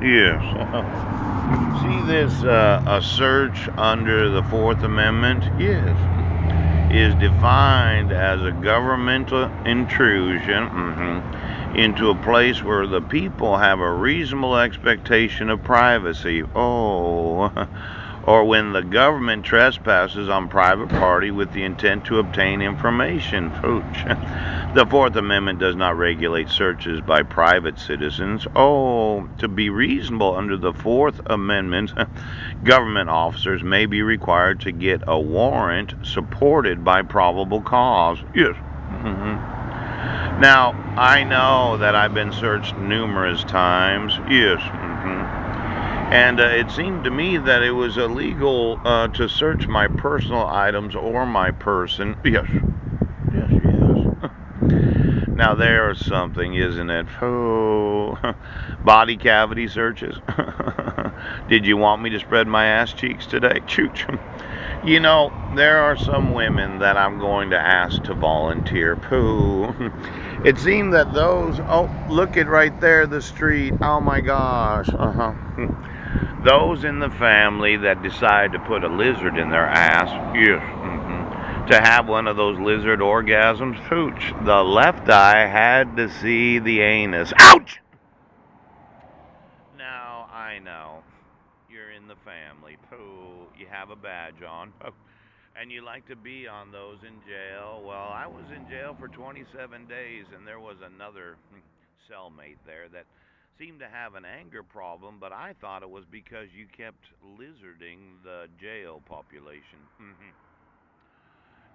Yes. See this a search under the Fourth Amendment? Yes. Is defined as a governmental intrusion into a place where the people have a reasonable expectation of privacy. Oh, or when the government trespasses on private property with the intent to obtain information. Pooch. The Fourth Amendment does not regulate searches by private citizens. Oh, to be reasonable under the Fourth Amendment, government officers may be required to get a warrant supported by probable cause. Yes. Now, I know that I've been searched numerous times. Yes. And it seemed to me that it was illegal to search my personal items or my person. Yes. Yes, yes. Now there's something, isn't it? Oh, body cavity searches. Did you want me to spread my ass cheeks today? Chooch. You know, there are some women that I'm going to ask to volunteer. Pooh. It seemed that those. Oh, look at right there, the street. Oh my gosh. Uh huh. Those in the family that decide to put a lizard in their ass. Yes. To have one of those lizard orgasms. Pooch. The left eye had to see the anus. Ouch! Now, I know. You're in the family. Pooh. You have a badge on. And you like to be on those in jail. Well, I was in jail for 27 days, and there was another cellmate there that seemed to have an anger problem, but I thought it was because you kept lizarding the jail population.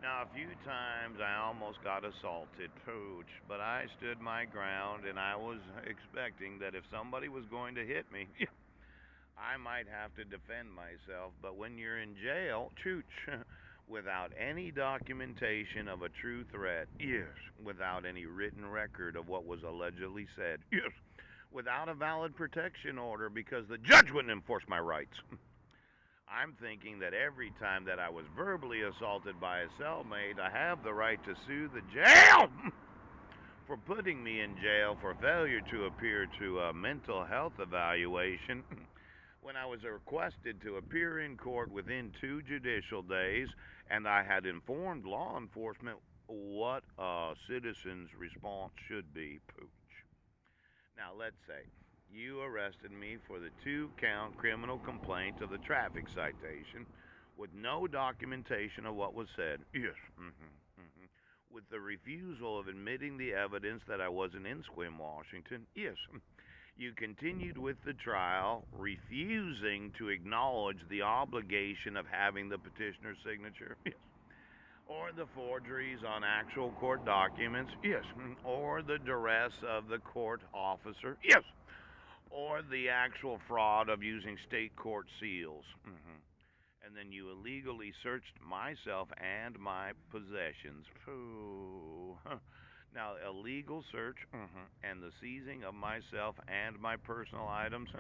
Now, a few times I almost got assaulted, pooch, but I stood my ground, and I was expecting that if somebody was going to hit me, I might have to defend myself. But when you're in jail, chooch, without any documentation of a true threat, yes, without any written record of what was allegedly said, yes, without a valid protection order because the judge wouldn't enforce my rights. I'm thinking that every time that I was verbally assaulted by a cellmate, I have the right to sue the jail for putting me in jail for failure to appear to a mental health evaluation when I was requested to appear in court within 2 judicial days, and I had informed law enforcement what a citizen's response should be. Pooch. Now, let's say you arrested me for the 2 count criminal complaint of the traffic citation with no documentation of what was said. Yes. With the refusal of admitting the evidence that I wasn't in Sequim, Washington. Yes. You continued with the trial, refusing to acknowledge the obligation of having the petitioner's signature. Yes. Or the forgeries on actual court documents. Yes. Or the duress of the court officer. Yes. Or the actual fraud of using state court seals. And then you illegally searched myself and my possessions. Ooh. Now, illegal search and the seizing of myself and my personal items.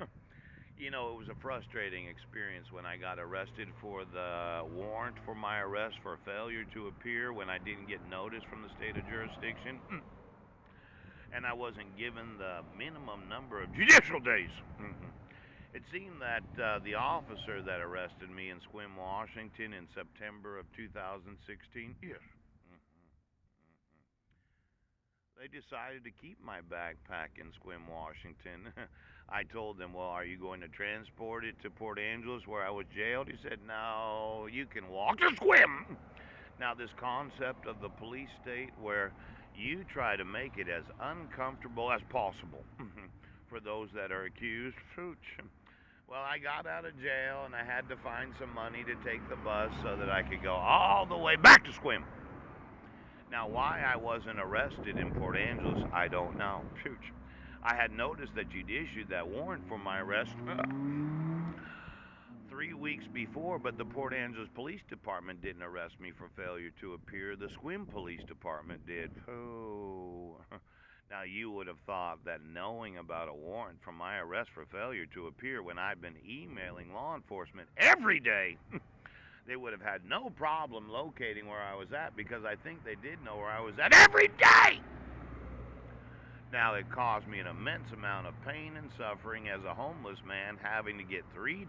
You know, it was a frustrating experience when I got arrested for the warrant for my arrest for failure to appear when I didn't get notice from the state of jurisdiction. And I wasn't given the minimum number of judicial days. It seemed that the officer that arrested me in Sequim, Washington in September of 2016, yes, they decided to keep my backpack in Sequim, Washington. I told them, well, are you going to transport it to Port Angeles where I was jailed? He said, no, you can walk to Sequim. Now, this concept of the police state where you try to make it as uncomfortable as possible for those that are accused, pooch. Well, I got out of jail and I had to find some money to take the bus so that I could go all the way back to Sequim. Now, why I wasn't arrested in Port Angeles, I don't know. Pooch. I had noticed that you'd issued that warrant for my arrest 3 weeks before, but the Port Angeles Police Department didn't arrest me for failure to appear. The Sequim Police Department did. Oh. Now, you would have thought that knowing about a warrant for my arrest for failure to appear when I've been emailing law enforcement every day, they would have had no problem locating where I was at because I think they did know where I was at every day. Now, it caused me an immense amount of pain and suffering as a homeless man having to get $3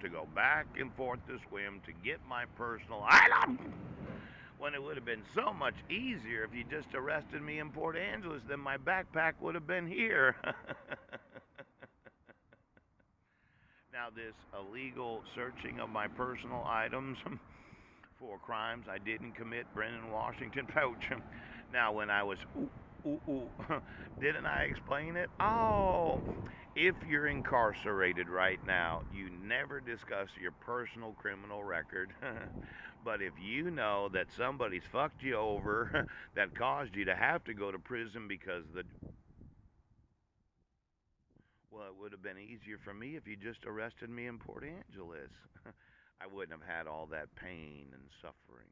to go back and forth to swim to get my personal item, when it would have been so much easier if you just arrested me in Port Angeles, then my backpack would have been here. Now, this illegal searching of my personal items for crimes I didn't commit, Brennan Washington Pouch. Now, when I was, didn't I explain it? Oh, if you're incarcerated right now, you never discuss your personal criminal record. But if you know that somebody's fucked you over that caused you to have to go to prison because the well, it would have been easier for me if you just arrested me in Port Angeles. I wouldn't have had all that pain and suffering.